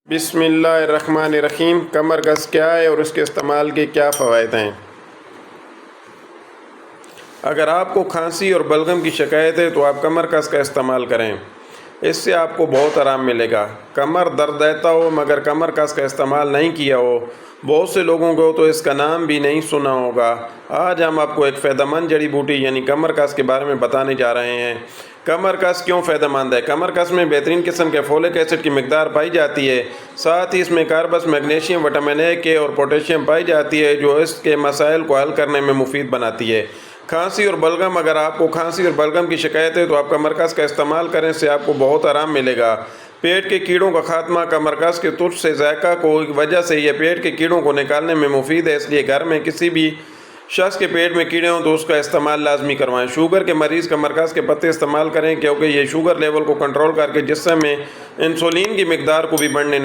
بسم اللہ الرحمن الرحیم۔ کمر کس کیا ہے اور اس کے استعمال کے کیا فوائد ہیں؟ اگر آپ کو کھانسی اور بلغم کی شکایت ہے تو آپ کمر کس کا استعمال کریں، اس سے آپ کو بہت آرام ملے گا۔ کمر درد دیتا ہو مگر کمر کس کا استعمال نہیں کیا ہو، بہت سے لوگوں کو تو اس کا نام بھی نہیں سنا ہوگا۔ آج ہم آپ کو ایک فائدہ مند جڑی بوٹی یعنی کمر کس کے بارے میں بتانے جا رہے ہیں۔ کمر کس کیوں فائدہ مند ہے؟ کمر کس میں بہترین قسم کے فولک ایسڈ کی مقدار پائی جاتی ہے، ساتھ ہی اس میں کاربس، میگنیشیم، وٹامن اے کے اور پوٹیشیم پائی جاتی ہے جو اس کے مسائل کو حل کرنے میں مفید بناتی ہے۔ کھانسی اور بلغم، اگر آپ کو کھانسی اور بلغم کی شکایت ہے تو آپ کمر کس کا استعمال کریں، اس سے آپ کو بہت آرام ملے گا۔ پیٹ کے کیڑوں کا خاتمہ، کمر کس کے ترش سے ذائقہ کی وجہ سے یہ پیٹ کے کیڑوں کو نکالنے میں مفید ہے، اس لیے گھر میں کسی بھی شخص کے پیٹ میں کیڑے ہوں تو اس کا استعمال لازمی کروائیں۔ شوگر کے مریض کمر کس کے پتے استعمال کریں کیونکہ یہ شوگر لیول کو کنٹرول کر کے جسم میں انسولین کی مقدار کو بھی بڑھنے